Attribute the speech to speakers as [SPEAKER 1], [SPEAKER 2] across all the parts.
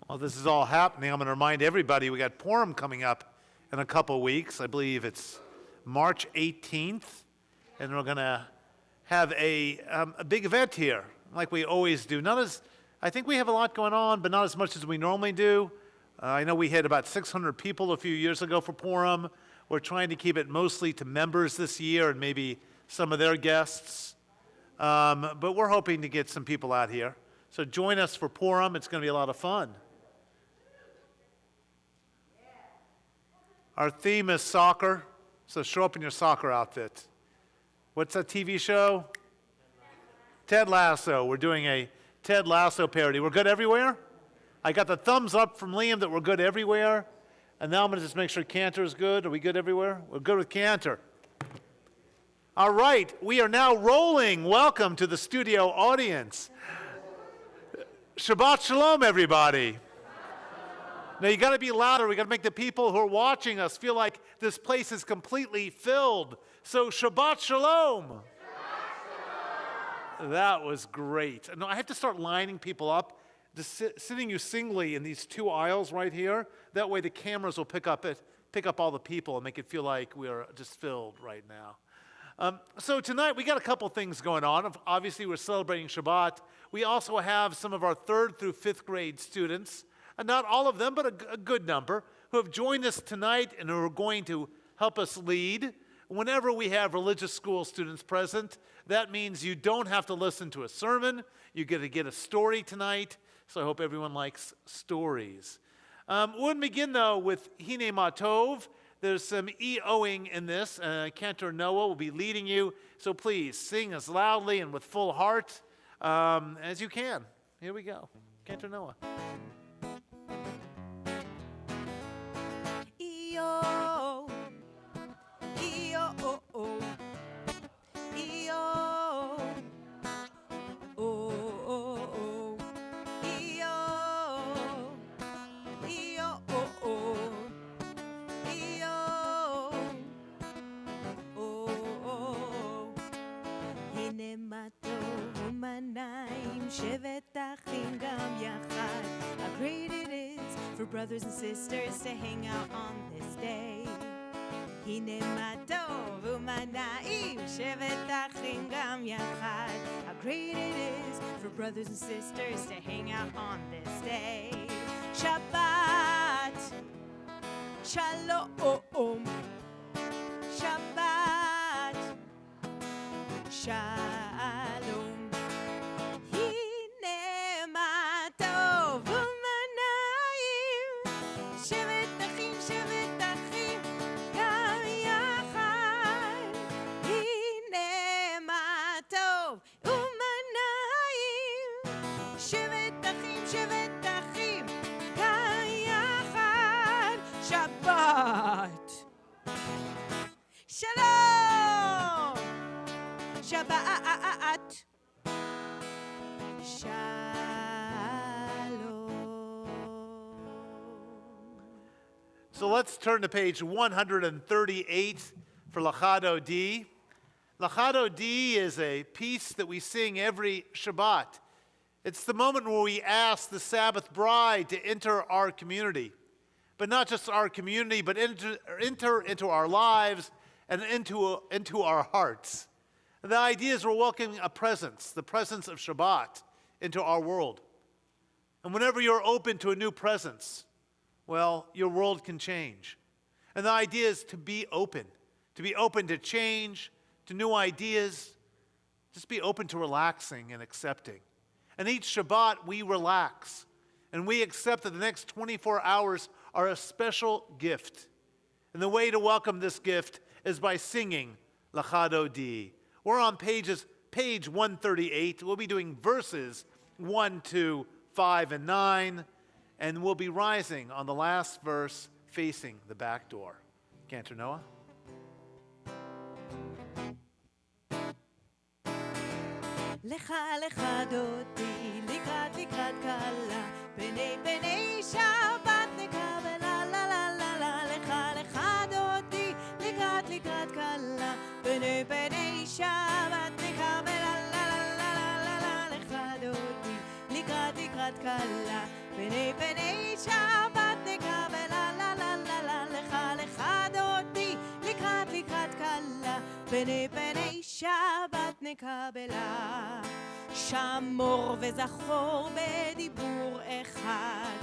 [SPEAKER 1] Well, this is all happening. I'm going to remind everybody we got Purim coming up in a couple weeks. I believe it's March 18th, and we're going to have a big event here, like we always do. I think we have a lot going on, but not as much as we normally do. I know we had about 600 people a few years ago for Purim. We're trying to keep it mostly to members this year and maybe some of their guests. But we're hoping to get some people out here. So join us for Purim. It's going to be a lot of fun. Our theme is soccer, so show up in your soccer outfit. What's that TV show? Ted Lasso. We're doing a Ted Lasso parody. We're good everywhere? I got the thumbs up from Liam that we're good everywhere. And now I'm going to just make sure Cantor is good. Are we good everywhere? We're good with Cantor. All right, we are now rolling. Welcome to the studio audience. Shabbat Shalom, everybody. Now, you got to be louder. We got to make the people who are watching us feel like this place is completely filled. So, Shabbat Shalom. Shabbat Shalom. That was great. No, I have to start lining people up, just sitting you singly in these two aisles right here. That way, the cameras will pick up all the people and make it feel like we are just filled right now. So tonight, we got a couple things going on. Obviously, we're celebrating Shabbat. We also have some of our 3rd through 5th grade students, and not all of them, but a good number, who have joined us tonight and who are going to help us lead. Whenever we have religious school students present, that means you don't have to listen to a sermon. You get to get a story tonight, so I hope everyone likes stories. We'll begin, though, with Hine Matov. There's some E-Oing in this. Cantor Noah will be leading you, so please sing as loudly and with full heart as you can. Here we go. Cantor Noah.
[SPEAKER 2] E-O, E-O, O, E-O, O, O, E-O, E-O, O, E-O, O, הנה מה טוב ומנעים שבת אחים גם יחד. How great it is for brothers and sisters to hang out on this day. הנה מה טוב ומנעים שבת אחים גם יחד. How great it is for brothers and sisters to hang out on this day. Shabbat Shalom, Shabbat Shalom. הנה מה טוב ומנעים שבת אחים גם יחד. הנה מה טוב ומנעים שבת אחים גם יחד. שבת שלום, שבת
[SPEAKER 1] So let's turn to page 138 for Lachado D. Lachado D is a piece that we sing every Shabbat. It's the moment where we ask the Sabbath bride to enter our community. But not just our community, but enter into our lives and into our hearts. The idea is we're welcoming a presence, the presence of Shabbat, into our world. And whenever you're open to a new presence, well, your world can change. And the idea is to be open to change, to new ideas. Just be open to relaxing and accepting. And each Shabbat, we relax. And we accept that the next 24 hours are a special gift. And the way to welcome this gift is by singing Lachado D. We're on page 138. We'll be doing verses 1, 2, 5, and 9. And we'll be rising on the last verse facing the back door. Cantor Noah.
[SPEAKER 2] לך לך דודי לקראת קלה בני שבת נקבל לה לה לה לה לה לך לך דודי לקראת קלה בני שבת נקבל לה לה לה לה לה לך דודי לקראת קלה פני פני שבת נקבלה, לה לה לה לה, לך לך דודי, לקראת לקראת קלה, פני פני שבת נקבלה. שמור וזכור בדיבור אחד,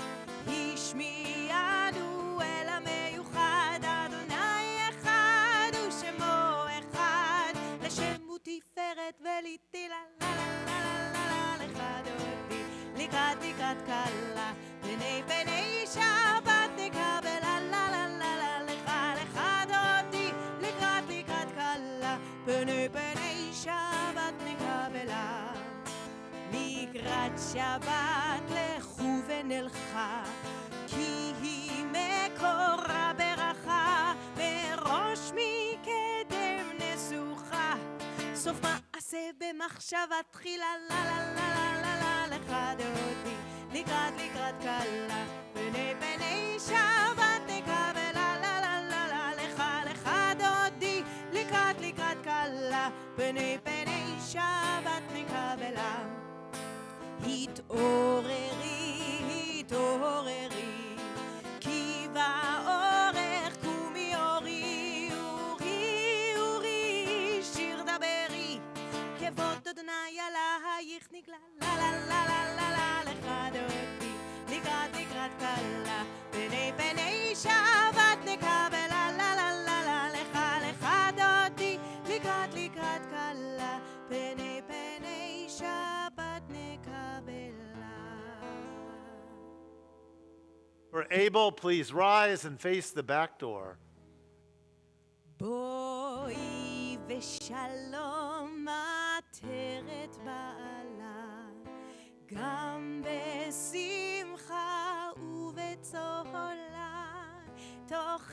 [SPEAKER 2] השמיענו אל המיוחד, אדוני אחד ושמו אחד, לשם הוא תפארת וליטילה, לה לה לה לה לה, לך דודי, לקראת לקראת קלה, פני פני שבת נקבלה, לה לה לה לה, לך לך דודי, לקראת לקראת קלה, פני פני שבת נקבלה. לקראת שבת לכו ונלכה, כי היא מקורה ברכה, מראש מקדם נסוכה, סוף מעשה במחשבה תחילה, לה לה לה לה לה, לך דודי, לקראת לקראת קלה, פני פני שבת נקבלה, לה לה לה לה, לך לך דודי, לקראת לקראת קלה, פני פני שבת נקבלה. התעוררי, התעוררי, כי באורך קומי אורי, אורי, אורי, שיר דברי, כבוד אדוני עלייך נגלה, לה לה לה לה לה לה, לך דודי, לקראת לקראת קלה, פני פני שבת נקבלה, לה לה לה לה, לך לך דודי, לקראת לקראת קלה, פני פני שבת נקבלה.
[SPEAKER 1] For able, please rise and face the back door.
[SPEAKER 2] בואי ושלום עטרת בעלה, גם בשמחה ובצהלה, תוך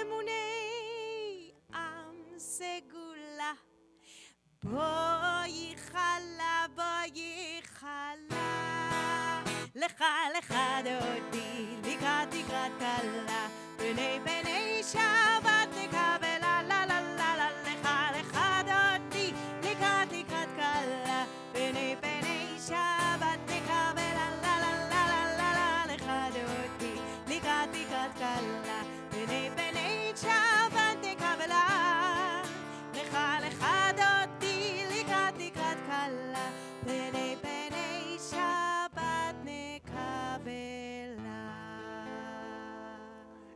[SPEAKER 2] אמוני עם סגולה. בואי חלה, בואי חלה, לך לך דודי, לקראת לקראת קלה, פני פני שבת נקבלה, לה לה לה לה, לך לך דודי, לקראת לקראת קלה, פני פני שבת נקבלה, לה לה לה לה לה לה, לך דודי, לקראת לקראת קלה, פני פני שבת נקבלה, לך לך דודי, לקראת לקראת קלה, פני פני שבת נקבלה.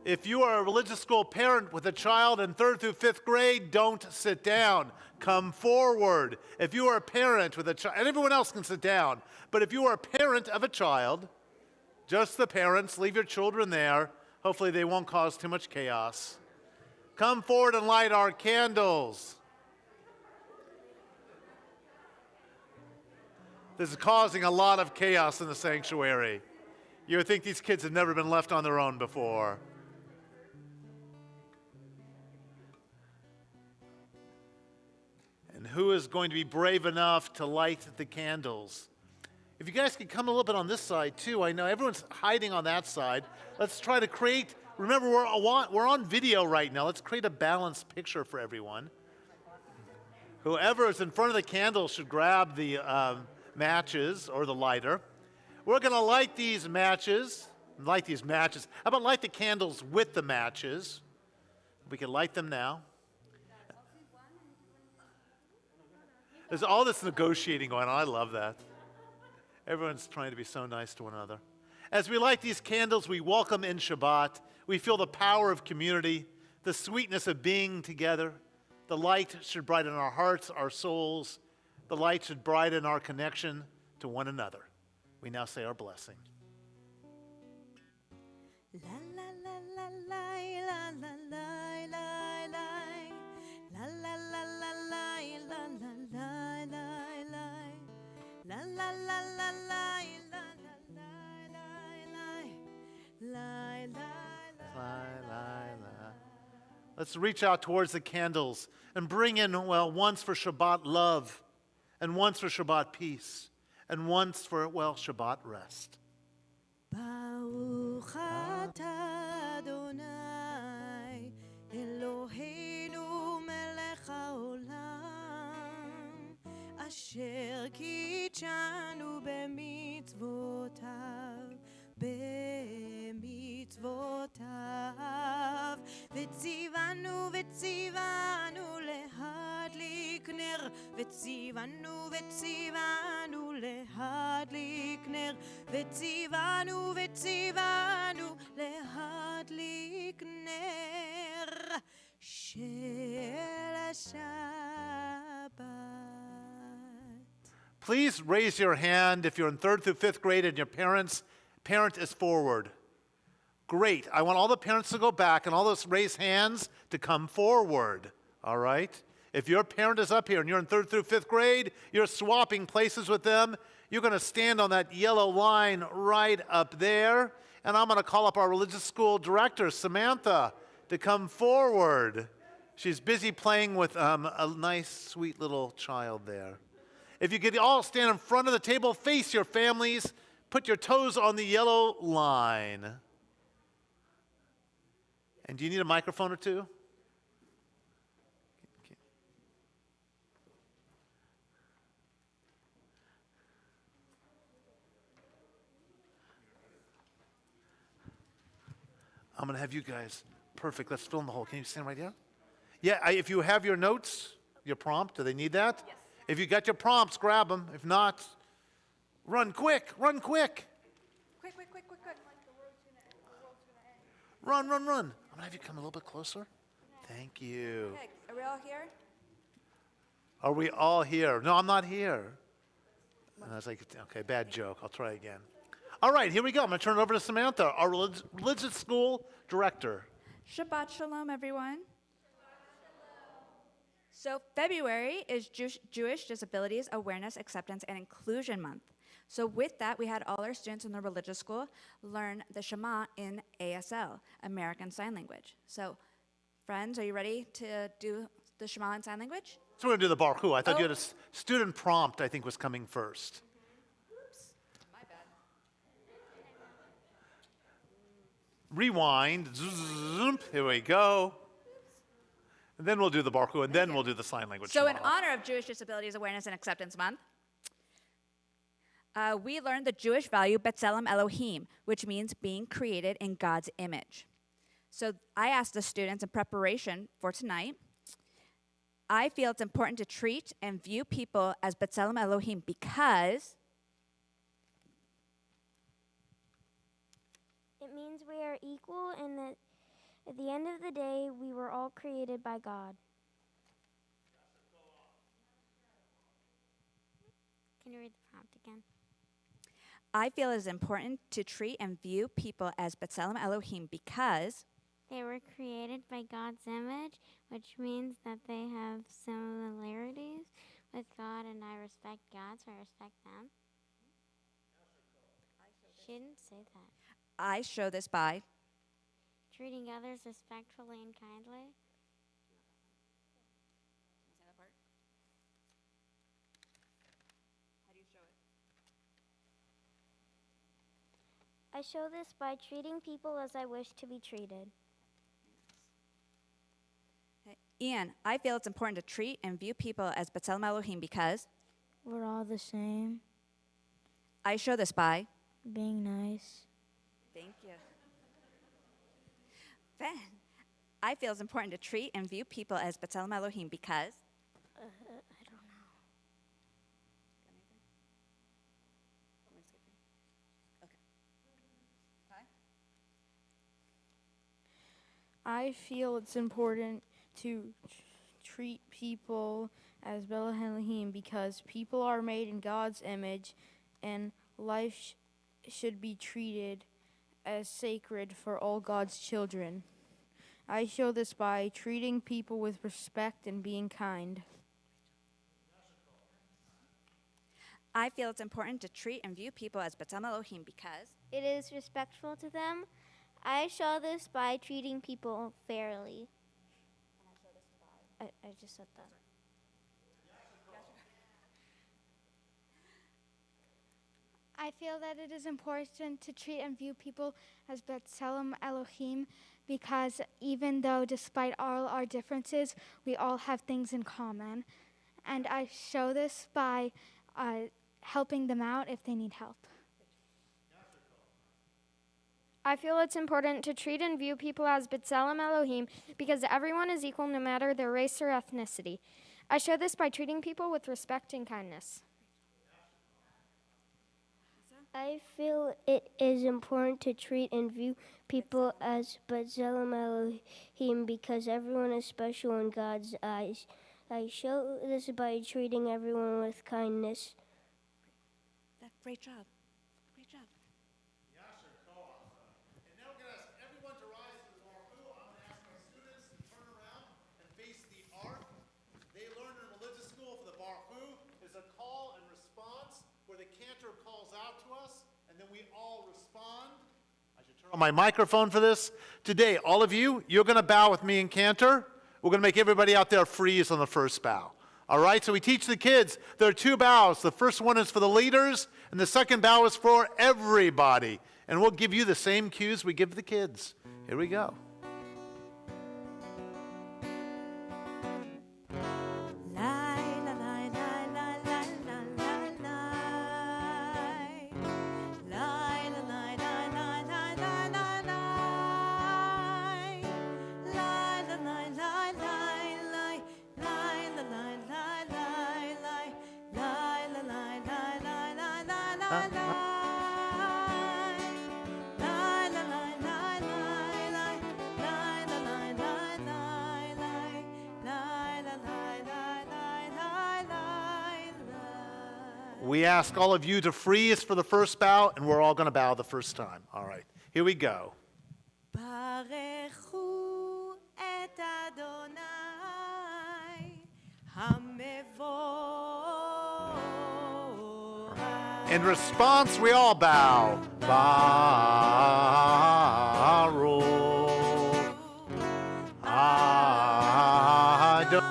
[SPEAKER 1] If you are a religious school parent with a child in 3rd through 5th grade, don't sit down. Come forward. If you are a parent with a child, and everyone else can sit down, but if you are a parent of a child, just the parents, leave your children there. Hopefully they won't cause too much chaos. Come forward and light our candles. This is causing a lot of chaos in the sanctuary. You would think these kids have never been left on their own before. And who is going to be brave enough to light the candles? If you guys could come a little bit on this side too. I know everyone's hiding on that side. Let's try to create, remember we're on video right now. Let's create a balanced picture for everyone. Whoever is in front of the candle should grab the matches or the lighter. We're going to light these matches. How about light the candles with the matches? We can light them now. There's all this negotiating going on. I love that. Everyone's trying to be so nice to one another. As we light these candles, we welcome in Shabbat. We feel the power of community, the sweetness of being together. The light should brighten our hearts, our souls. The light should brighten our connection to one another. We now say our blessing.
[SPEAKER 2] La la la la la la la la la la la la la la la la la la la la
[SPEAKER 1] Let's reach out towards the candles and bring in, well, once for Shabbat love, and once for Shabbat peace, and once for, well, Shabbat rest.
[SPEAKER 2] Baruch atah Adonai Eloheinu melech haolam asher kitshanu b'mitzvotav במצוותיו, במצוותיו. וציוונו להדליק נר, וציוונו להדליק נר, וציוונו להדליק נר של השבת.
[SPEAKER 1] Please raise your hand if you're in 3rd through 5th grade and your parent is forward. Great. I want all the parents to go back and all those raised hands to come forward. All right? If your parent is up here and you're in 3rd through 5th grade, you're swapping places with them. You're going to stand on that yellow line right up there. And I'm going to call up our religious school director, Samantha, to come forward. She's busy playing with a nice, sweet little child there. If you could all stand in front of the table, face your families, put your toes on the yellow line. And do you need a microphone or two? I'm going to have you guys. Perfect. Let's fill in the hole. Can you stand right here? Yeah, if you have your notes, your prompt, do they need that? Yes. If you got your prompts, grab them. If not, run quick. Run quick.
[SPEAKER 3] Quick.
[SPEAKER 1] Run. I'm going to have you come a little bit closer. Thank you.
[SPEAKER 3] Okay, are we all here?
[SPEAKER 1] Are we all here? No, I'm not here. And I was like, okay, bad joke. I'll try again. All right, here we go. I'm going to turn it over to Samantha, our religious school director.
[SPEAKER 3] Shabbat Shalom, everyone. So February is Jewish Disabilities Awareness, Acceptance, and Inclusion Month. So with that, we had all our students in the religious school learn the Shema in ASL, American Sign Language. So friends, are you ready to do the Shema in sign language?
[SPEAKER 1] So we're going to do the Baruch Hu. I thought you had a student prompt, I think, was coming first.
[SPEAKER 3] Oops, my bad.
[SPEAKER 1] Rewind. Zoom. Here we go. And then we'll do the Baruch Hu, and then we'll do the sign language.
[SPEAKER 3] So in honor of Jewish Disabilities Awareness and Acceptance Month, we learned the Jewish value B'Tselem Elohim, which means being created in God's image. So I asked the students in preparation for tonight, I feel it's important to treat and view people as B'Tselem Elohim because
[SPEAKER 4] it means we are equal and that at the end of the day, we were all created by God. Can you read the prompt again?
[SPEAKER 3] I feel it is important to treat and view people as B'Tselem Elohim because
[SPEAKER 4] they were created by God's image, which means that they have similarities with God, and I respect God, so I respect them. She didn't say that.
[SPEAKER 3] I show this by
[SPEAKER 4] treating others respectfully and kindly.
[SPEAKER 3] How do you show it?
[SPEAKER 4] I show this by treating people as I wish to be treated.
[SPEAKER 3] Okay. Ian, I feel it's important to treat and view people as B'Tselem Elohim because
[SPEAKER 4] we're all the same.
[SPEAKER 3] I show this by
[SPEAKER 4] being nice.
[SPEAKER 3] Thank you. Ben, I feel it's important to treat and view people as B'Tselem Elohim because
[SPEAKER 4] I don't know.
[SPEAKER 3] Okay.
[SPEAKER 5] I feel it's important to treat people as B'Tselem Elohim because people are made in God's image and life should be treated as sacred for all God's children. I show this by treating people with respect and being kind.
[SPEAKER 3] I feel it's important to treat and view people as B'Tselem Elohim because
[SPEAKER 4] it is respectful to them. I show this by treating people fairly. And I show this by I just said that.
[SPEAKER 6] I feel that it is important to treat and view people as B'Tselem Elohim because even though despite all our differences, we all have things in common. And I show this by helping them out if they need help.
[SPEAKER 7] I feel it's important to treat and view people as B'Tselem Elohim because everyone is equal no matter their race or ethnicity. I show this by treating people with respect and kindness.
[SPEAKER 8] I feel it is important to treat and view people as B'Tselem Elohim because everyone is special in God's eyes. I show this by treating everyone with kindness.
[SPEAKER 3] Great job. Great job.
[SPEAKER 1] And now we're going to ask everyone to rise to the Baruch Hu. I'm going to ask my students to turn around and face the ark. They learned in religious school for the Baruch Hu is a call and response where the cantor calls out to us and then we all respond. I should turn on my microphone for this. Today, all of you, you're going to bow with me in cantor. We're going to make everybody out there freeze on the first bow. All right, so we teach the kids there are two bows. The first one is for the leaders, and the second bow is for everybody. And we'll give you the same cues we give the kids. Here we go. We ask all of you to freeze for the first bow, and we're all going to bow the first time. All right, here we go.
[SPEAKER 2] ברכו את אדוני המבורך.
[SPEAKER 1] In response, we all bow. Baruch Adonai.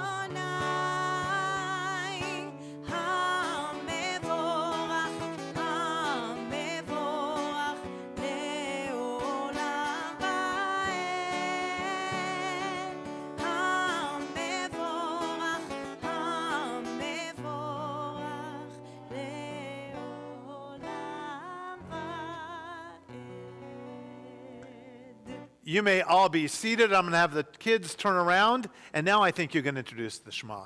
[SPEAKER 1] You may all be seated. I'm going to have the kids turn around, and now I think you're going to introduce the Shema.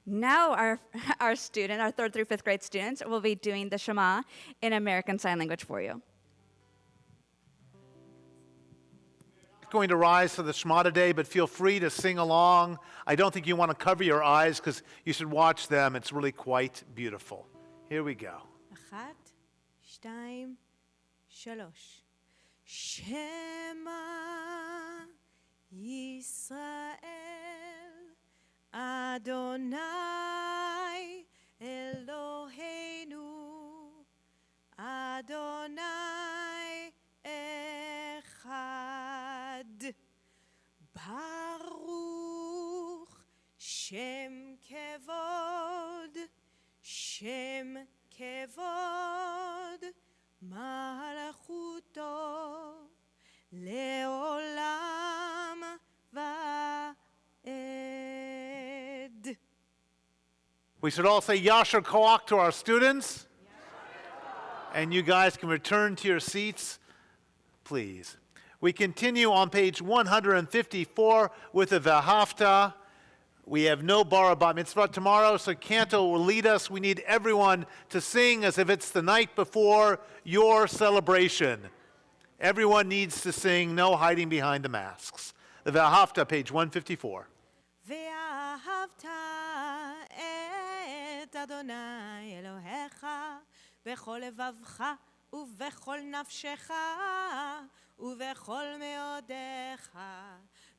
[SPEAKER 3] Now our student, our 3rd through 5th grade students, will be doing the Shema in American Sign Language for you.
[SPEAKER 1] I'm going to rise for the Shema today, but feel free to sing along. I don't think you want to cover your eyes because you should watch them. It's really quite beautiful. Here we go.
[SPEAKER 2] 1, 2, 3. Shema Yisrael Adonai Eloheinu Adonai Echad Baruch Shem Kevod Malachuto Leolam Va'ed.
[SPEAKER 1] We should all say Yasher Koach to our students. And you guys can return to your seats, please. We continue on page 154 with the V'ahavta. We have no bar bat mitzvah tomorrow, so Canto will lead us. We need everyone to sing as if it's the night before your celebration. Everyone needs to sing, no hiding behind the masks. The V'ahavta, page 154.
[SPEAKER 2] ואהבת את אדוני אלוהיך בכל לבבך ובכל נפשך ובכל מאודיך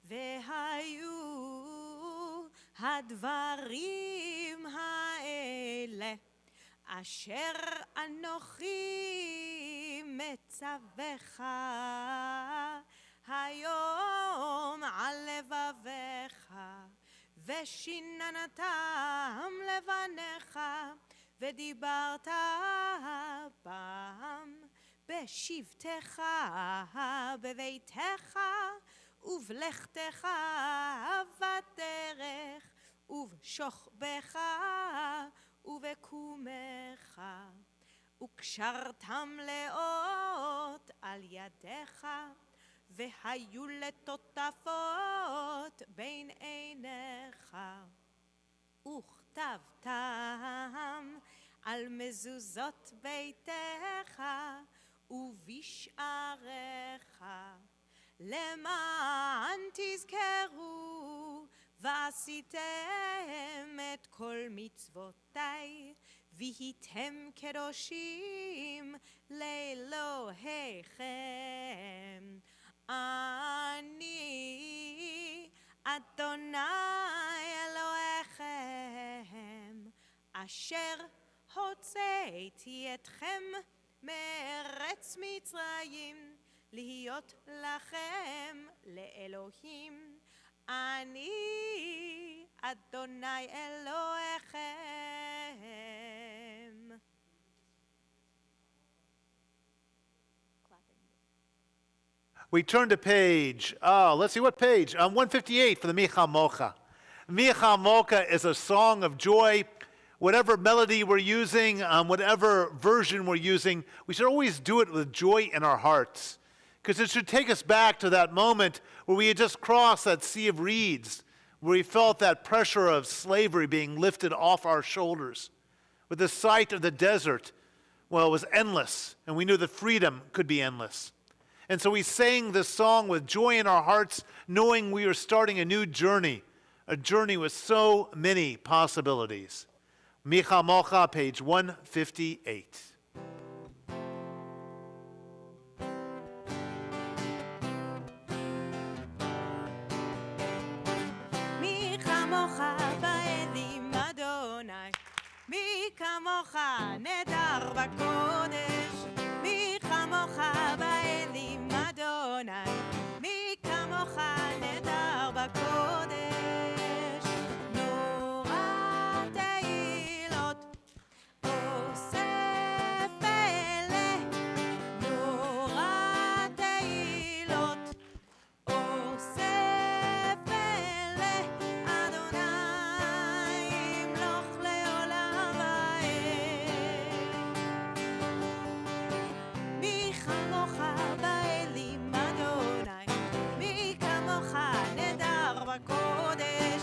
[SPEAKER 2] והיו הדברים האלה אשר אנוכי מצווך היום על לבביך ושיננתם לבניך ודיברת בם בשבתך בביתך ובלכתך בדרך ובשוכבך ובקומך וקשרתם לאות ידיך, והיו לטוטפות בין עיניך, וכתבתם על מזוזות ביתך ובשעריך, למען תזכרו ועשיתם את כל מצוותיי, והייתם קדושים לאלוהיכם. אני אדוני אלוהיכם, אשר הוצאתי אתכם מארץ מצרים, להיות לכם לאלוהים. אני אדוני אלוהיכם.
[SPEAKER 1] We turn to page, let's see what page, 158 for the Micha Mocha. Micha Mocha is a song of joy. Whatever melody we're using, whatever version we're using, we should always do it with joy in our hearts, because it should take us back to that moment where we had just crossed that sea of reeds, where we felt that pressure of slavery being lifted off our shoulders. With the sight of the desert, well, it was endless, and we knew that freedom could be endless. And so we sang this song with joy in our hearts, knowing we were starting a new journey, a journey with so many possibilities. Micha Mocha, page 158.
[SPEAKER 2] מי כמוך באלים אדוני, מי כמוך נדר בקודש, מי כמוך באלים אדוני, מי כמוך נדר בקודש. נורא תהילות אוסף אלה, נורא תהילות אוסף אלה, אדוני ימלוך לעולם ועד. מי כמוך באלים אדוני, מי כמוך נדר בקודש,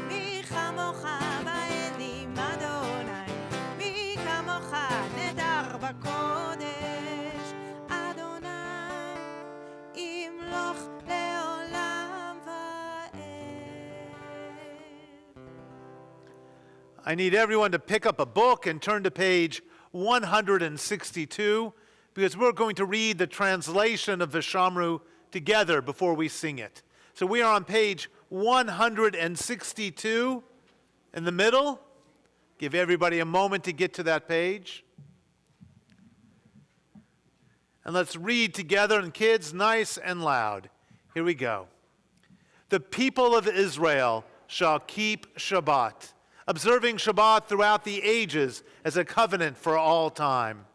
[SPEAKER 2] מי כמוך באלים אדוני, מי כמוך נדר בקודש, אדוני ימלוך לעולם ועד.
[SPEAKER 1] I need everyone to pick up a book and turn to page 162, because we're going to read the translation of Vishamru together before we sing it. So we are on page 162 in the middle. Give everybody a moment to get to that page. And let's read together, and kids, nice and loud. Here we go. The people of Israel shall keep Shabbat, observing Shabbat throughout the ages as a covenant for all time.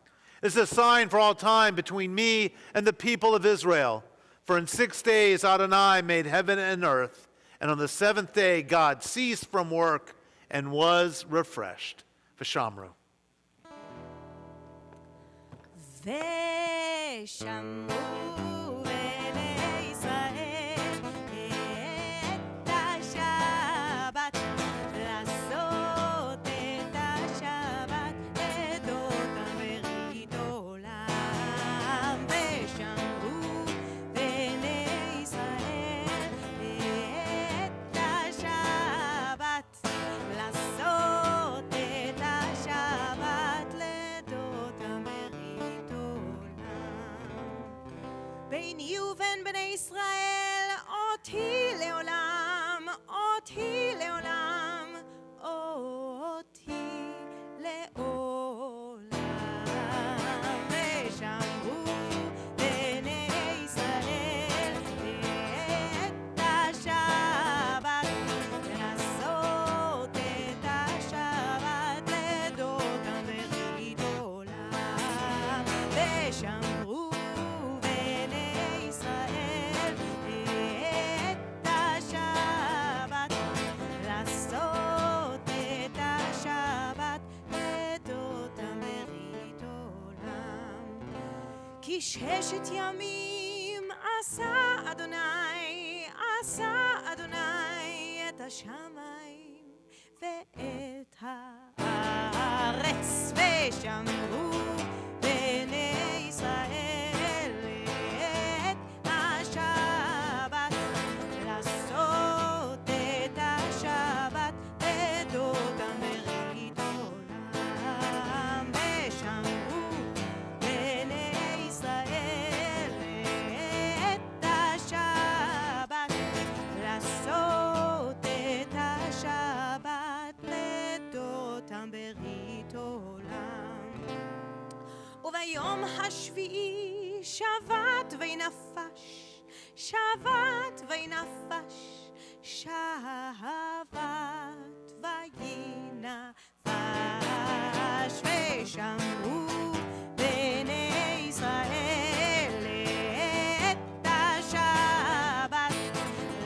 [SPEAKER 1] This is a sign for all time between me and the people of Israel. For in 6 days Adonai made heaven and earth, and on the seventh day God ceased from work and was refreshed. Vishamru.
[SPEAKER 2] ושמרו בני ישראל את השבת, לעשות את השבת לדותם ברית עולם. ושמרו בני ישראל את השבת, לעשות את השבת לדותם ברית עולם. ביני ובין בני ישראל אותי לעולם, אותי לעולם, אותי לעולם. ושמרו בני ישראל את השבת, לעשות את השבת לדותם ברית עולם. ושמרו בני ישראל כי ששת ימים עשה אדוני את השמיים ואת הארץ, ושמרו בני ישראל את השבת, לעשות את השבת לדותם ברית עולם, ושמרו בני ישראל את השבת, לעשות את השבת לדותם ברית עולם. וביום השביעי שבת וינפש, שבת וינפש, שבת וינפש, ושמרו בני ישראל את השבת,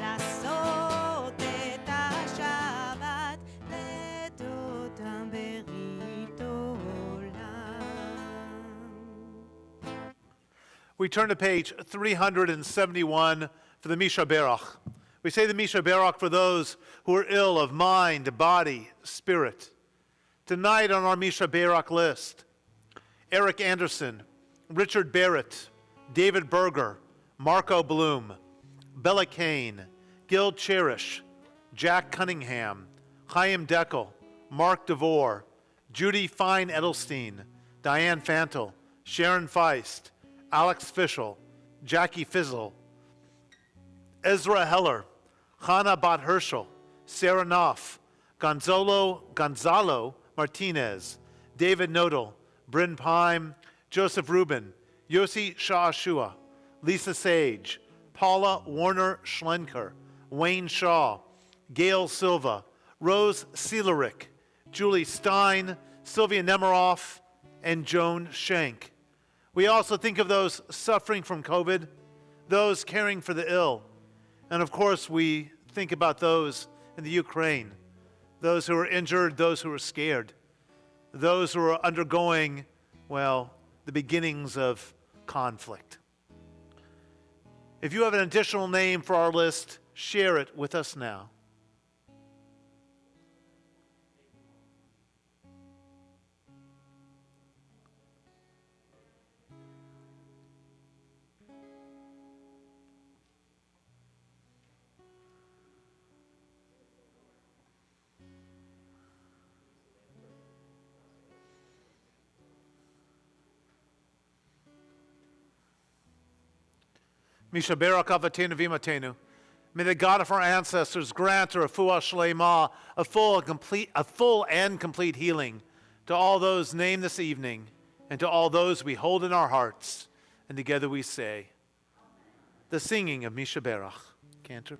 [SPEAKER 2] לעשות את השבת לדותם ברית עולם.
[SPEAKER 1] We turn to page 371 for the Misha Berach. We say the Misha Berach for those who are ill of mind, body, spirit. Tonight on our Misha Berach list, Eric Anderson, Richard Barrett, David Berger, Marco Bloom, Bella Kane, Gil Cherish, Jack Cunningham, Chaim Deckel, Mark DeVore, Judy Fine Edelstein, Diane Fantel, Sharon Feist, Alex Fischel, Jackie Fizzle, Ezra Heller, Hannah Bat Herschel, Sarah Knopf, Gonzalo Martinez, David Nodal, Bryn Pime, Joseph Rubin, Yossi Sha'ashua, Lisa Sage, Paula Warner Schlenker, Wayne Shaw, Gail Silva, Rose Seelerick, Julie Stein, Sylvia Nemiroff, and Joan Schenk. We also think of those suffering from COVID, those caring for the ill, and of course we think about those in the Ukraine, those who are injured, those who are scared, those who are undergoing, well, the beginnings of conflict. If you have an additional name for our list, share it with us now. Misha Berach Avatenu Vimatenu. May the God of our ancestors grant a refuah shlema, a full and complete healing to all those named this evening and to all those we hold in our hearts. And together we say, the singing of Misha Berach. Cantor.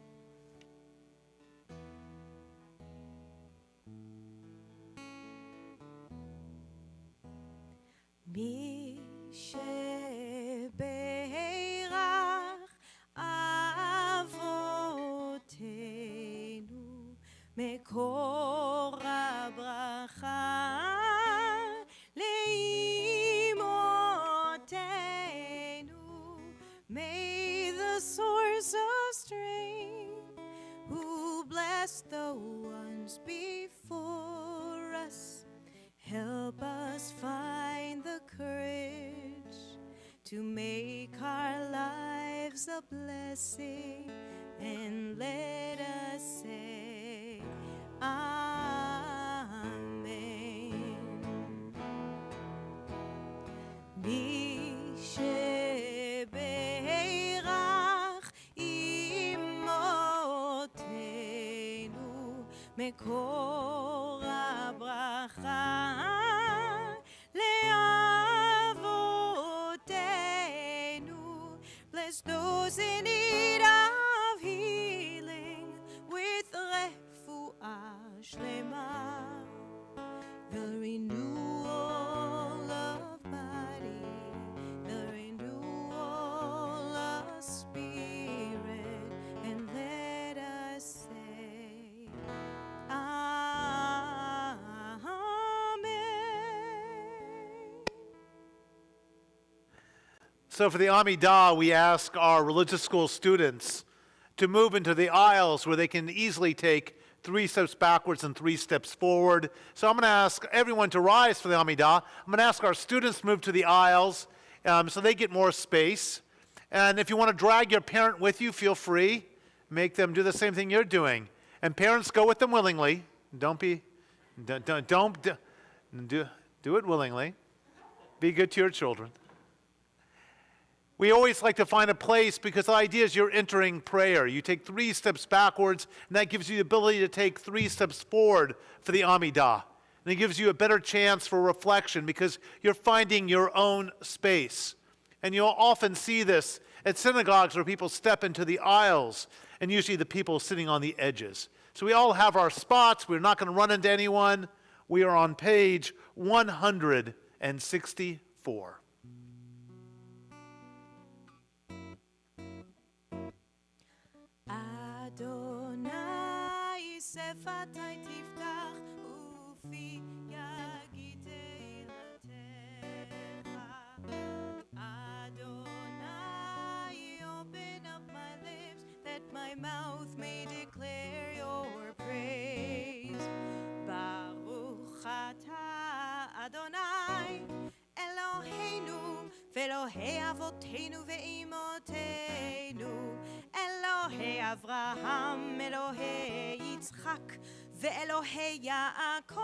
[SPEAKER 2] Misha Berach Avotenu Mekor HaBracha Leimotenu. May the source of strength, who blessed the ones before us, help us find the courage to make our lives a blessing, and let us say Amen. Mishe Berach Imotenu Mekor HaBracha Le'avotenu. Bless those in need of healing with refuah shlema, the renewal of body, the renewal of spirit, and let us say Amen.
[SPEAKER 1] So for the Amidah, we ask our religious school students to move into the aisles where they can easily take 3 steps backwards and 3 steps forward. So I'm going to ask everyone to rise for the Amidah. I'm going to ask our students to move to the aisles so they get more space. And if you want to drag your parent with you, feel free. Make them do the same thing you're doing. And parents, go with them willingly. Don't do it willingly. Be good to your children. We always like to find a place because the idea is you're entering prayer. You take 3 steps backwards, and that gives you the ability to take 3 steps forward for the Amidah. And it gives you a better chance for reflection because you're finding your own space. And you'll often see this at synagogues where people step into the aisles, and usually the people sitting on the edges. So we all have our spots. We're not going to run into anyone. We are on page 164.
[SPEAKER 2] Adonai שפתי תפתח ופי יגיד תהילתך. Adonai, open up my lips that my mouth may declare your praise. Baruch atah Adonai Eloheinu ואלוהי אבותינו ואימותינו, אלוהי אברהם, אלוהי יצחק ואלוהי יעקב,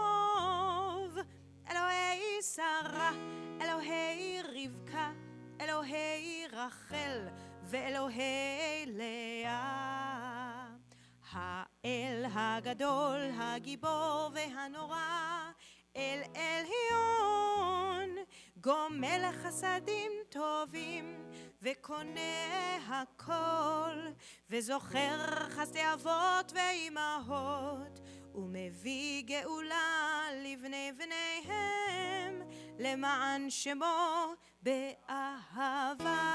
[SPEAKER 2] אלוהי שרה, אלוהי רבקה, אלוהי רחל ואלוהי לאה. האל הגדול, הגיבור והנורא, אל עליון, גומל חסדים טובים וקונה הכל, וזוכר חסדי אבות ואימהות, ומביא גאולה לבני בניהם, למען שמו באהבה.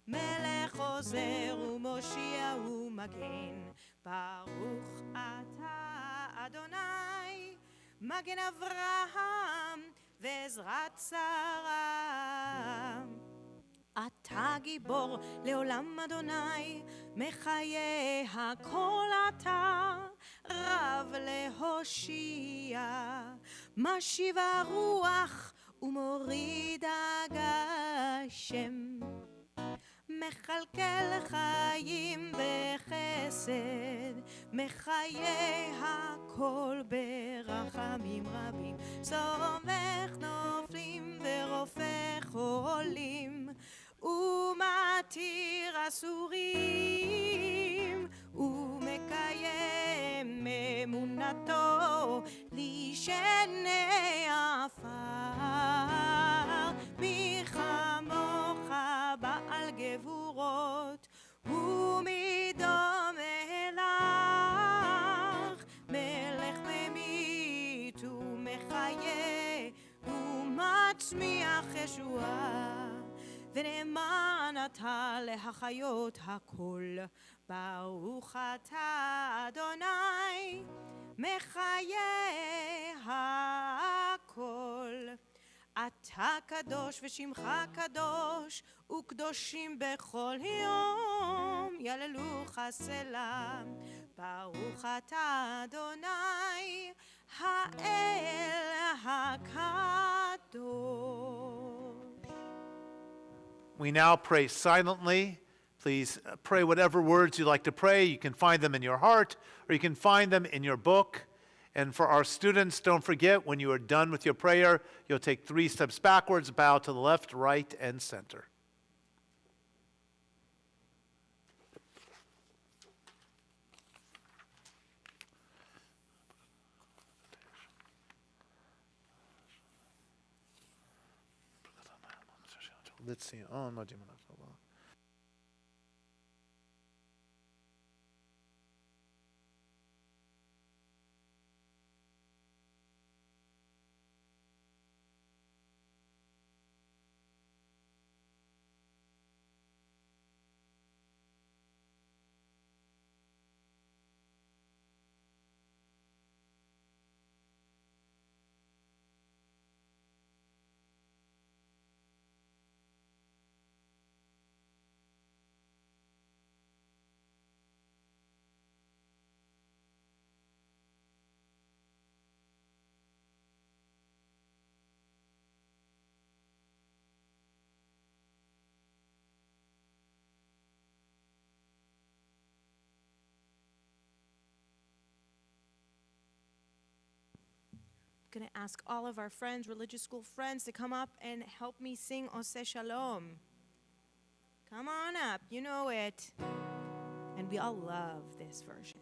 [SPEAKER 2] מלך עוזר ומושיע ומגן, ברוך אתה אדוני, מגן אברהם ועזרת שרה. אתה גיבור לעולם אדוני, מחיה הכל אתה, רב להושיע, משיב הרוח ומוריד הגשם, מכלכל חיים בחסד, מחיה הכל ברחמים רבים, סומך נופלים ורופא חולים, ומתיר אסורים, ומקיים אמונתו לשני עפר. מי כמוך בעל גבורות, ומי דומה לך, מלך ממית ומחיה ומצמיח ישועה, ונאמן אתה להחיות הכל. ברוך אתה אדוני, מחיה הכל. אתה קדוש ושמך קדוש, וקדושים בכל יום יללוך סלם. ברוך אתה אדוני, האל הקדוש.
[SPEAKER 1] We now pray silently. Please pray whatever words you like to pray. You can find them in your heart, or you can find them in your book. And for our students, don't forget, when you are done with your prayer, you'll take 3 steps backwards, bow to the left, right, and center. Let's see. Oh, no,
[SPEAKER 2] going to ask all of our friends, religious school friends, to come up and help me sing Oseh Shalom. Come on up, you know it. And we all love this version.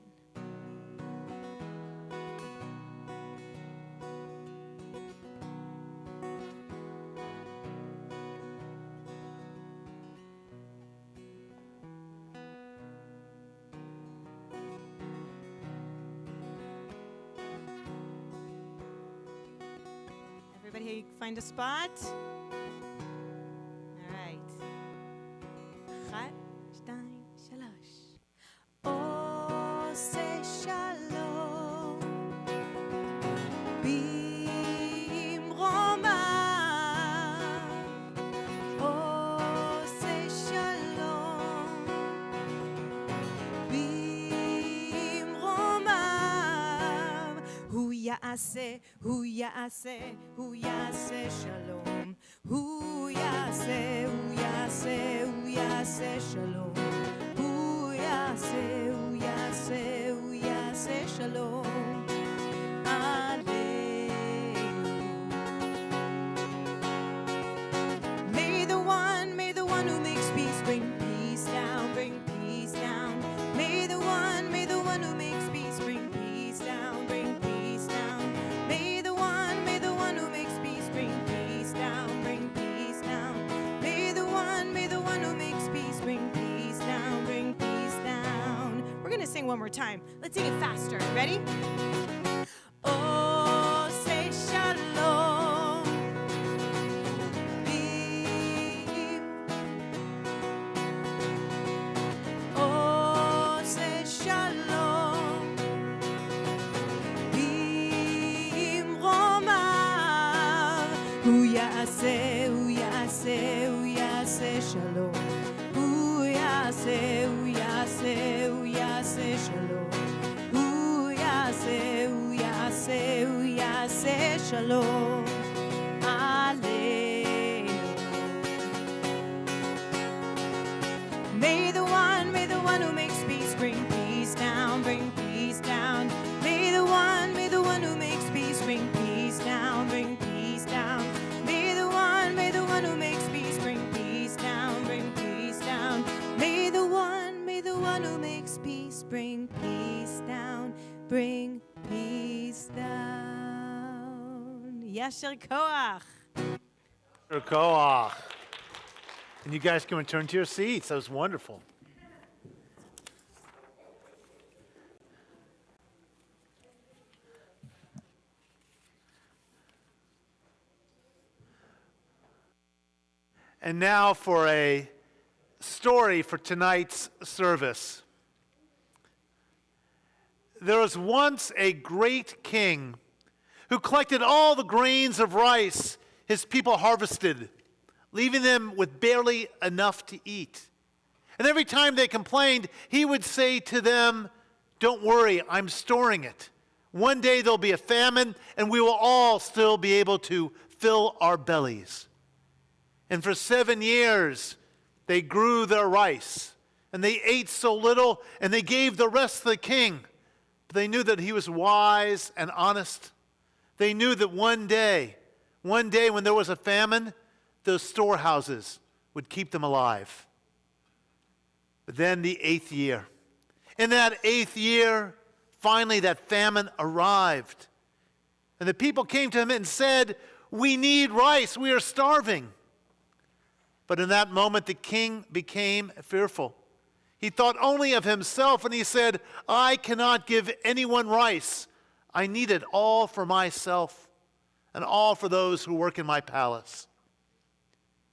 [SPEAKER 2] Everybody find a spot? All right. 1, 2, 3. Oseh Shalom במרומיו. Oseh Shalom במרומיו. הוא יעשה שלום. הוא יעשה שלום. הוא יעשה שלום. עלינו. May the one who makes peace bring peace down, bring peace down. May the one who makes peace bring peace down, bring peace down. May the one who makes peace bring peace down, bring peace down. May the one who makes peace bring peace down, bring peace down. We're gonna sing one more time. Let's sing it faster. Ready? Oh, say shalom. Oh, say shalom. במרומיו. הוא יעשה שלום. הוא יעשה שלום. הוא יעשה שלום. עלינו. May the one who makes peace bring peace down, bring peace down. May the one who makes peace bring peace down, bring peace down. May the one who makes peace bring peace down, bring peace down. May the one who makes peace bring peace down, bring peace down. Yasher koach.
[SPEAKER 1] Koach. And you guys can return to your seats. That was wonderful. And now for a story for tonight's service. There was once a great king who collected all the grains of rice his people harvested, leaving them with barely enough to eat. And every time they complained, he would say to them, "Don't worry, I'm storing it. One day there'll be a famine, and we will all still be able to fill our bellies." And for 7 years, they grew their rice, and they ate so little, and they gave the rest to the king. But they knew that he was wise and honest. They knew that one day when there was a famine, those storehouses would keep them alive. But then the 8th year. In that 8th year, finally that famine arrived. And the people came to him and said, "We need rice, we are starving." But in that moment, the king became fearful. He thought only of himself, and he said, "I cannot give anyone rice. I need it all for myself and all for those who work in my palace."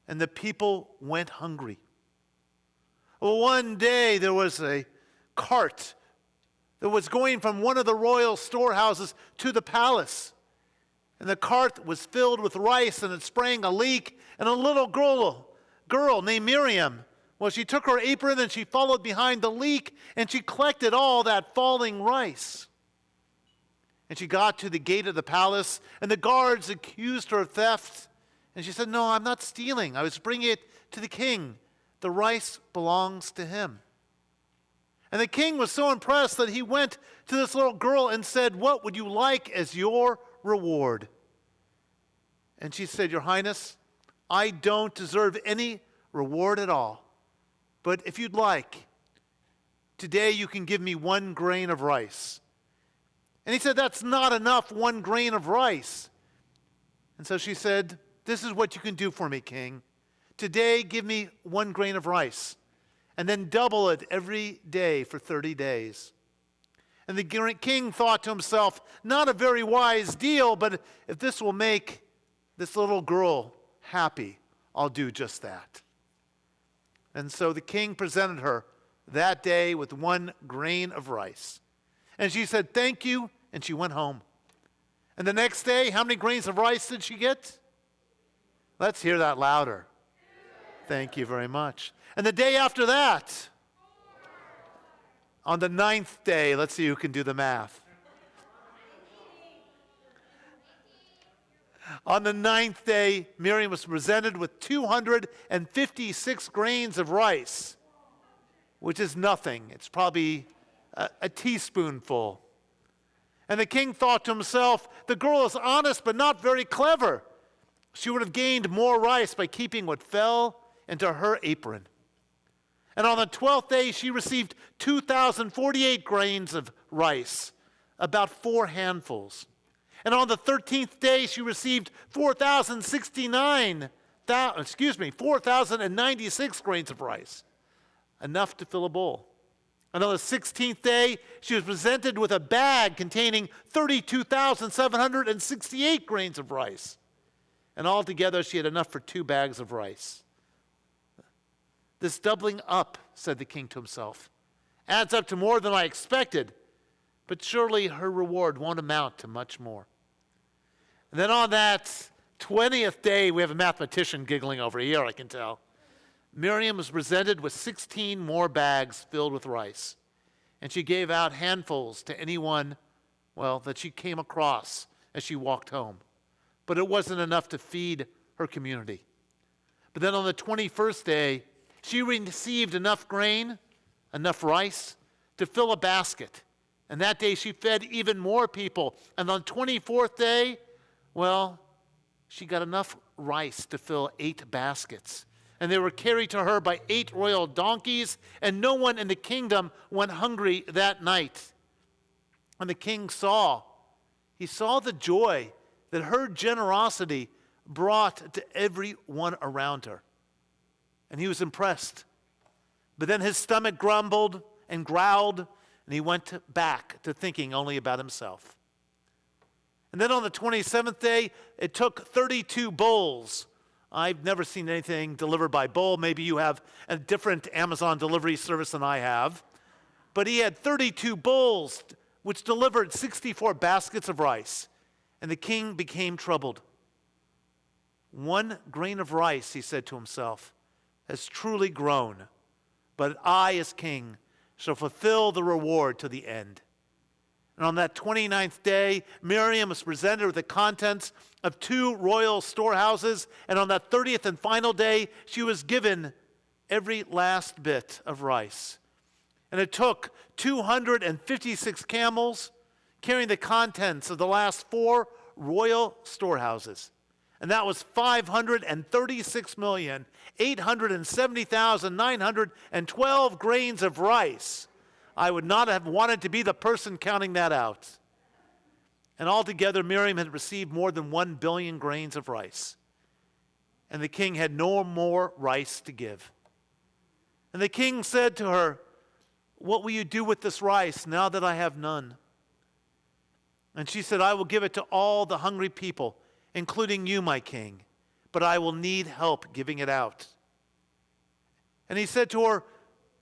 [SPEAKER 1] And the people went hungry. Well, one day there was a cart that was going from one of the royal storehouses to the palace. And the cart was filled with rice, and it sprang a leak, and a little girl named Miriam, well, she took her apron and she followed behind the leak, and she collected all that falling rice. And she got to the gate of the palace, and the guards accused her of theft. And she said, "No, I'm not stealing. I was bringing it to the king. The rice belongs to him." And the king was so impressed that he went to this little girl and said, "What would you like as your reward. And she said, Your Highness, I don't deserve any reward at all. But if you'd like, today you can give me 1 grain of rice. And he said, That's not enough, 1 grain of rice. And so she said, This is what you can do for me, King. Today, give me 1 grain of rice, and then double it every day for 30 days. And the king thought to himself, not a very wise deal, but if this will make this little girl happy, I'll do just that. And so the king presented her that day with 1 grain of rice. And she said, Thank you, and she went home. And the next day, how many grains of rice did she get? Let's hear that louder. Thank you very much. And the day after that, on the 9th day, let's see who can do the math. On the 9th day, Miriam was presented with 256 grains of rice, which is nothing. It's probably a teaspoonful. And the king thought to himself, the girl is honest but not very clever. She would have gained more rice by keeping what fell into her apron. And on the 12th day, she received 2,048 grains of rice, about 4 handfuls. And on the 13th day, she received 4,096 grains of rice, enough to fill a bowl. And on the 16th day, she was presented with a bag containing 32,768 grains of rice. And altogether, she had enough for 2 bags of rice. This doubling up, said the king to himself, adds up to more than I expected, but surely her reward won't amount to much more. And then on that 20th day, we have a mathematician giggling over here, I can tell. Miriam was presented with 16 more bags filled with rice, and she gave out handfuls to anyone, that she came across as she walked home. But it wasn't enough to feed her community. But then on the 21st day, she received enough grain, enough rice, to fill a basket. And that day she fed even more people. And on the 24th day, she got enough rice to fill 8 baskets. And they were carried to her by 8 royal donkeys, and no one in the kingdom went hungry that night. And the king saw the joy that her generosity brought to everyone around her. And he was impressed. But then his stomach grumbled and growled, and he went back to thinking only about himself. And then on the 27th day, it took 32 bowls. I've never seen anything delivered by bowl. Maybe you have a different Amazon delivery service than I have. But he had 32 bowls, which delivered 64 baskets of rice. And the king became troubled. 1 grain of rice, he said to himself, has truly grown, but I, as king, shall fulfill the reward to the end. And on that 29th day, Miriam was presented with the contents of 2 royal storehouses, and on that 30th and final day, she was given every last bit of rice. And it took 256 camels carrying the contents of the last 4 royal storehouses. And that was 536,870,912 grains of rice. I would not have wanted to be the person counting that out. And altogether, Miriam had received more than 1 billion grains of rice. And the king had no more rice to give. And the king said to her, what will you do with this rice now that I have none? And she said, I will give it to all the hungry people, including you, my king, but I will need help giving it out. And he said to her,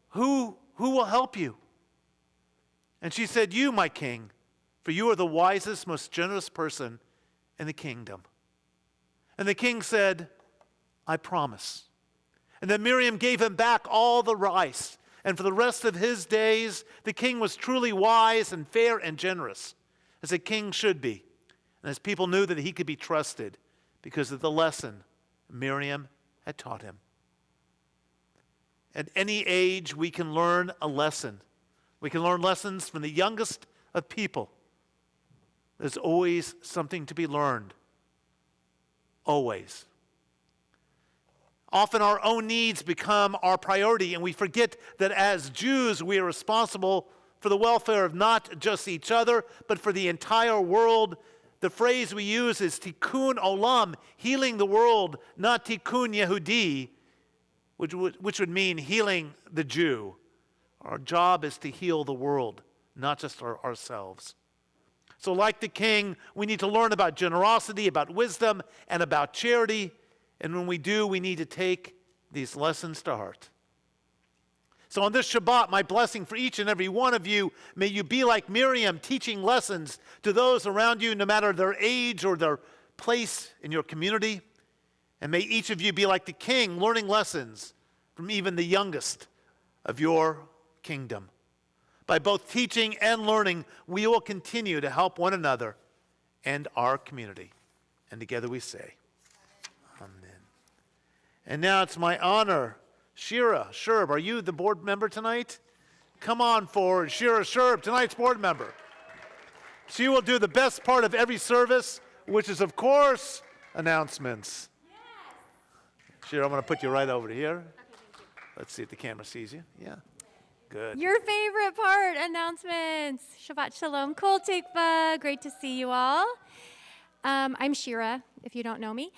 [SPEAKER 1] who will help you? And she said, you, my king, for you are the wisest, most generous person in the kingdom. And the king said, I promise. And then Miriam gave him back all the rice. And for the rest of his days, the king was truly wise and fair and generous, as a king should be. And as people knew that he could be trusted because of the lesson Miriam had taught him. At any age, we can learn a lesson. We can learn lessons from the youngest of people. There's always something to be learned. Always. Often our own needs become our priority, and we forget that as Jews, we are responsible for the welfare of not just each other, but for the entire world. The phrase we use is tikkun olam, healing the world, not tikkun Yehudi, which would mean healing the Jew. Our job is to heal the world, not just ourselves. So like the king, we need to learn about generosity, about wisdom, and about charity. And when we do, we need to take these lessons to heart. So on this Shabbat, my blessing for each and every one of you, may you be like Miriam, teaching lessons to those around you, no matter their age or their place in your community. And may each of you be like the king, learning lessons from even the youngest of your kingdom. By both teaching and learning, we will continue to help one another and our community. And together we say, Amen. And now it's my honor, Shira Sherb. Are you the board member tonight? Come on forward, Shira Sherb, tonight's board member. She will do the best part of every service, which is, of course, announcements. Yes. Shira, I'm going to put you right over here. Let's see if the camera sees you. Yeah. Good.
[SPEAKER 9] Your favorite part, announcements. Shabbat Shalom, Kol Tikva. Great to see you all. I'm Shira, if you don't know me.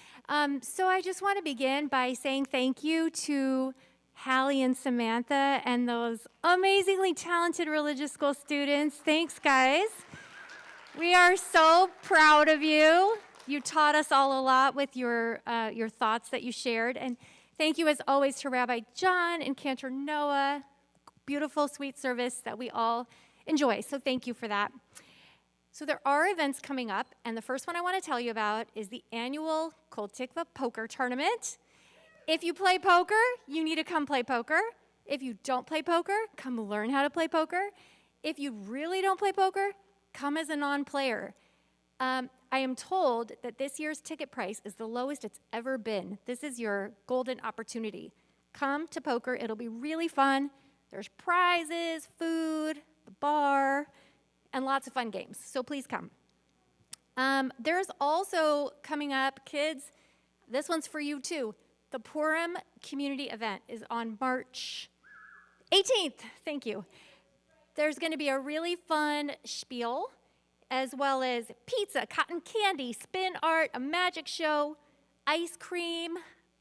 [SPEAKER 9] So I just want to begin by saying thank you to Hallie and Samantha and those amazingly talented religious school students. Thanks, guys. We are so proud of you. You taught us all a lot with your thoughts that you shared. And thank you, as always, to Rabbi John and Cantor Noah. Beautiful, sweet service that we all enjoy. So thank you for that. So there are events coming up, and the first one I want to tell you about is the annual Kol Tikva Poker Tournament. If you play poker, you need to come play poker. If you don't play poker, come learn how to play poker. If you really don't play poker, come as a non-player. I am told that this year's ticket price is the lowest it's ever been. This is your golden opportunity. Come to poker. It'll be really fun. There's prizes, food, the bar, and lots of fun games. So please come. There's also coming up, kids, this one's for you too. The Purim community event is on March 18th. Thank you. There's going to be a really fun spiel, as well as pizza, cotton candy, spin art, a magic show, ice cream,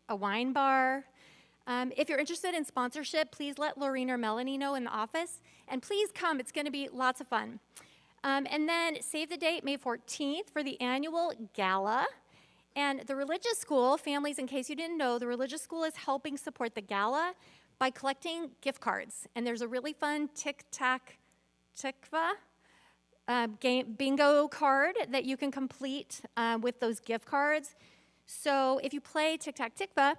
[SPEAKER 9] a wine bar. If you're interested in sponsorship, please let Lorene or Melanie know in the office. And please come. It's going to be lots of fun. And then save the date, May 14th, for the annual gala. And the religious school, families, in case you didn't know, the religious school is helping support the gala by collecting gift cards. And there's a really fun tic-tac-tikva bingo card that you can complete with those gift cards. So if you play tic-tac-tikva,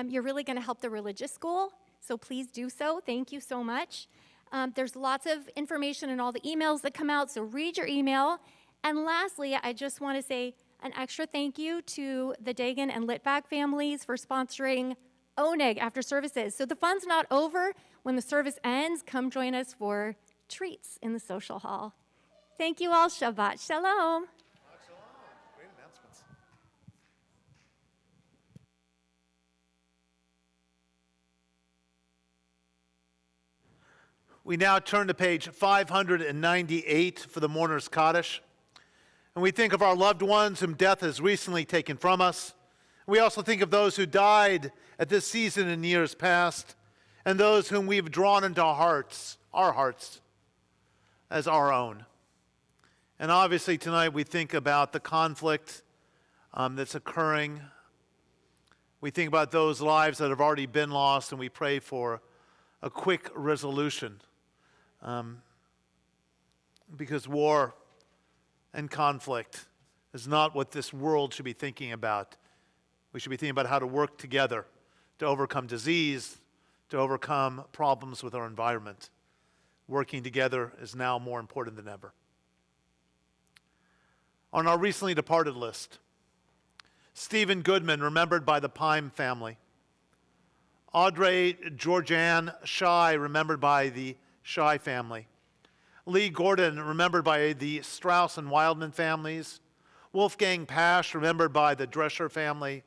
[SPEAKER 9] you're really going to help the religious school, so please do so. Thank you so much. There's lots of information in all the emails that come out, so read your email. And lastly, I just want to say an extra thank you to the Dagan and Litvak families for sponsoring Oneg after services. So the fun's not over. When the service ends, come join us for treats in the social hall. Thank you all. Shabbat Shalom.
[SPEAKER 1] Great announcements. We now turn to page 598 for the Mourner's Kaddish. And we think of our loved ones whom death has recently taken from us. We also think of those who died at this season in years past, and those whom we've drawn into our hearts, as our own. And obviously tonight we think about the conflict that's occurring. We think about those lives that have already been lost, and we pray for a quick resolution. Because war and conflict is not what this world should be thinking about. We should be thinking about how to work together to overcome disease, to overcome problems with our environment. Working together is now more important than ever. On our recently departed list, Stephen Goodman, remembered by the Pime family. Audrey Georgianne Shy, remembered by the Shy family. Lee Gordon, remembered by the Strauss and Wildman families. Wolfgang Pasch, remembered by the Drescher family.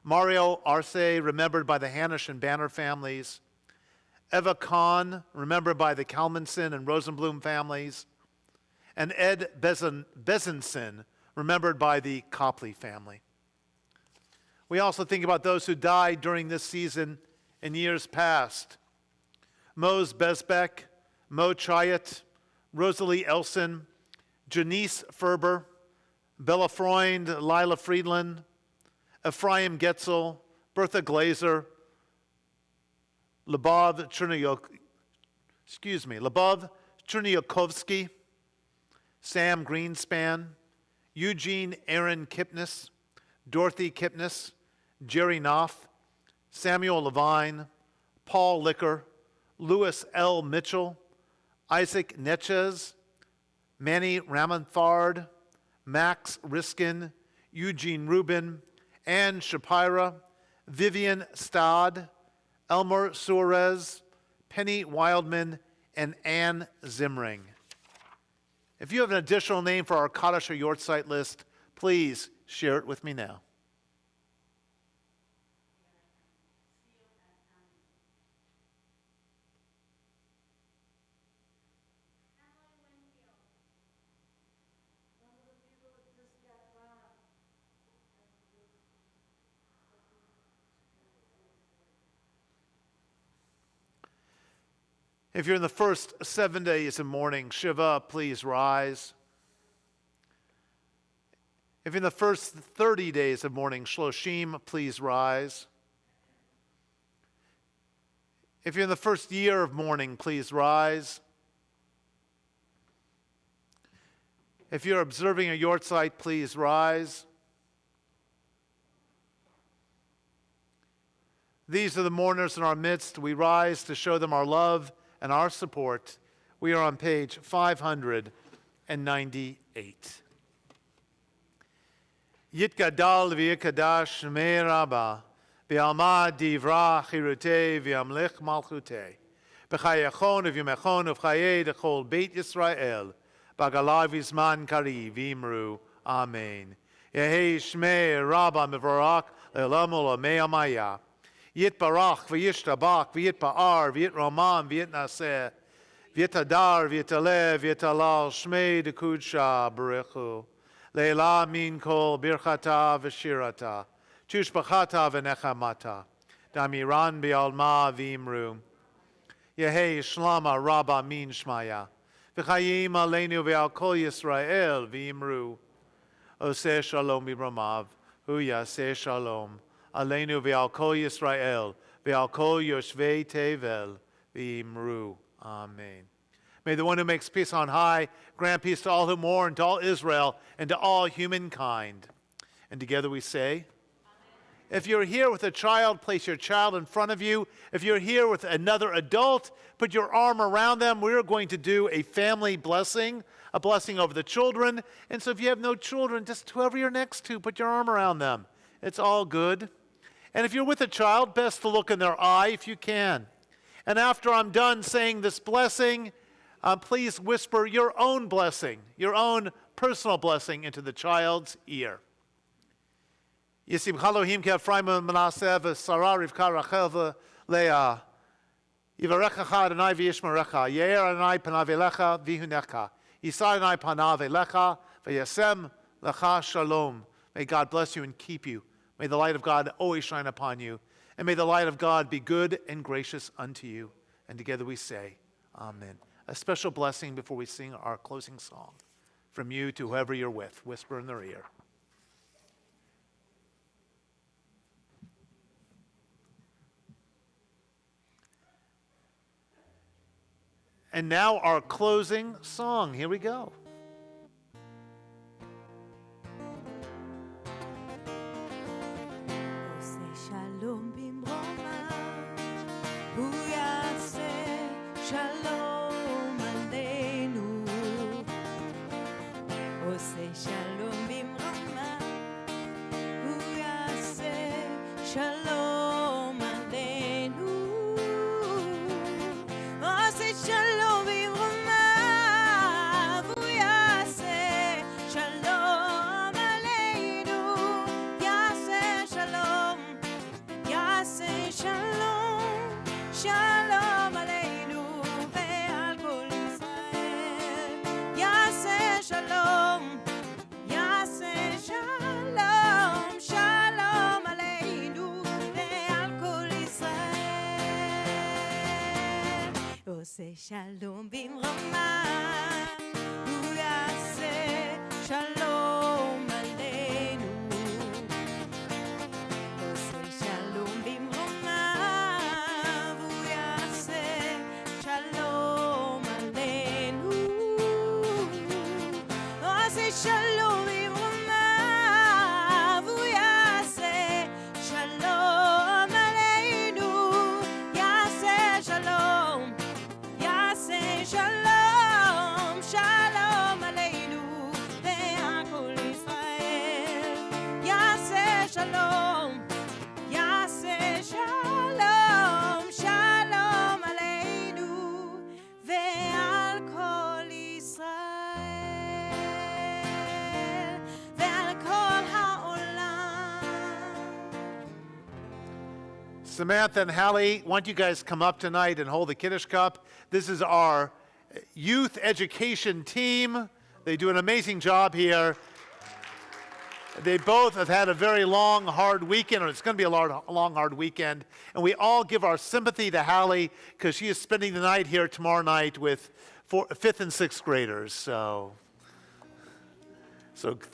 [SPEAKER 1] Mario Arce, remembered by the Hanisch and Banner families. Eva Kahn, remembered by the Kalmanson and Rosenblum families. And Ed Bezenson, remembered by the Copley family. We also think about those who died during this season in years past. Mose Besbeck, Mo Chayat, Rosalie Elson, Janice Ferber, Bella Freund, Lila Friedland, Ephraim Getzel, Bertha Glazer, Labov Cherniakovsky, Sam Greenspan, Eugene Aaron Kipnis, Dorothy Kipnis, Jerry Knopf, Samuel Levine, Paul Licker, Louis L. Mitchell, Isaac Netches, Manny Ramanthard, Max Riskin, Eugene Rubin, Ann Shapira, Vivian Stad, Elmer Suarez, Penny Wildman, and Ann Zimring. If you have an additional name for our Kaddish or Yortzeit list, please share it with me now. If you're in the first 7 days of mourning, Shiva, please rise. If you're in the first 30 days of mourning, Shloshim, please rise. If you're in the first year of mourning, please rise. If you're observing a Yortzeit, please rise. These are the mourners in our midst. We rise to show them our love and our support. We are on page 598. Yitgadal v'yikadash shmei Rabbah v'alma divra chirutei v'yamlich malchutei b'chayachon v'yumechon v'chayei d'chol Beit Yisrael b'galav v'zman kari v'imru Amen. Yehei shmei Rabbah mevorak le'olam olamei amaya. Yitbarach v'yishtabach v'yitba'ar v'yitroman v'yitnaseh v'yitadar v'yitaleh v'yitalal shmei d'kudsha b'rechu le'ela min kol birchata v'shirata tushbachata v'nechamata damiran b'alma v'imru Yehei shlama rabba min shmaya v'chayim aleinu v'al kol Yisrael v'imru Oseh shalom b'ramav hu yaseh shalom Aleinu v'al kol Yisrael, v'al kol yoshvei tevel, v'imru. Amen. May the one who makes peace on high grant peace to all who mourn, to all Israel, and to all humankind. And together we say, Amen. If you're here with a child, place your child in front of you. If you're here with another adult, put your arm around them. We're going to do a family blessing, a blessing over the children. And so if you have no children, just whoever you're next to, put your arm around them. It's all good. And if you're with a child, best to look in their eye if you can. And after I'm done saying this blessing, please whisper your own blessing, your own personal blessing into the child's ear. Yisib Elohim ki Ephraim Manasseh v'Sarah Rivka Rachel v'Leah. Yivarechacha Adonai v'yishmerecha. Ye'er Adonai panav elecha v'hunecha. Yisai Adonai panav elecha v'yasem lecha shalom. May God bless you and keep you. May the light of God always shine upon you. And may the light of God be good and gracious unto you. And together we say, Amen. A special blessing before we sing our closing song. From you to whoever you're with, whisper in their ear. And now our closing song. Here we go.
[SPEAKER 2] Shalom bimromav, hu yaseh shalom aleinu. Oseh shalom bimromav, hu yaseh shalom aleinu. Oseh shalom bimromav, שלום עלינו ועל כל ישראל. יעשה שלום, יעשה שלום, שלום עלינו ועל כל ישראל. עושה שלום במרומה, הוא יעשה שלום עלינו. עושה שלום במרומיו, הוא יעשה שלום עלינו. עושה שלום במרומיו, הוא יעשה שלום עלינו. יעשה שלום, יעשה שלום, שלום עלינו ועל כל ישראל. יעשה שלום, יעשה שלום, שלום עלינו ועל כל ישראל ועל כל העולם.
[SPEAKER 1] Samantha and Hallie, why don't you guys come up tonight and hold the Kiddush cup? This is our youth education team. They do an amazing job here. They both have had a very long, hard weekend, or it's going to be a long, hard weekend. And we all give our sympathy to Hallie because she is spending the night here tomorrow night with 5th and 6th graders. So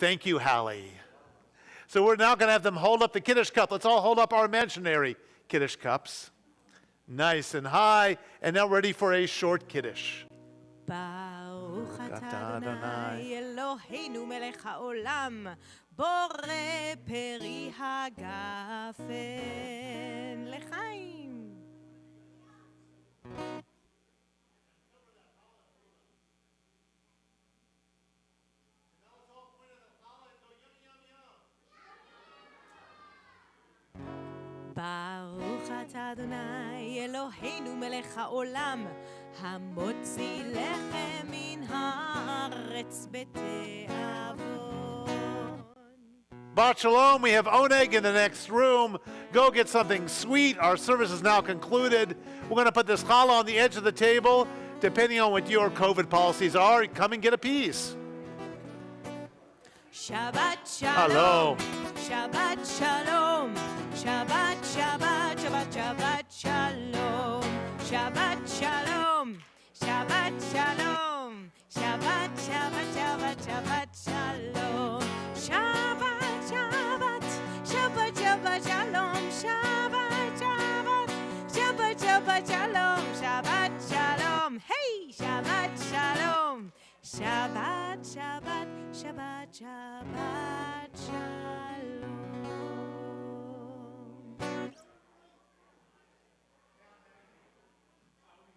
[SPEAKER 1] thank you, Hallie. So we're now going to have them hold up the Kiddush cup. Let's all hold up our imaginary Kiddush cups. Nice and high. And now ready for a short Kiddush.
[SPEAKER 2] ברוך אתה אדוני אלוהינו מלך העולם, בורא פרי הגפן. לחיים. ברוך אתה אדוני אלוהינו מלך העולם, המוציא לחם מן הארץ בתיאבון.
[SPEAKER 1] Shabbat Shalom. We have oneg in the next room. Go get something sweet. Our service is now concluded. We're going to put this challah on the edge of the table. Depending on what your COVID policies are, come and get a piece.
[SPEAKER 2] Shabbat shalom.
[SPEAKER 1] Hello.
[SPEAKER 2] Shabbat shalom. Shabbat, Shabbat, Shabbat, Shabbat shalom. Shabbat shalom. Shabbat shalom. Shabbat, Shabbat, Shabbat, Shabbat shalom. Shabbat, Shabbat, Shabbat, Shabbat shalom. Shabbat, Shabbat, Shabbat, Shabbat shalom. Shabbat shalom. Hey, Shabbat shalom. Shabbat, Shabbat, Shabbat, Shabbat shalom.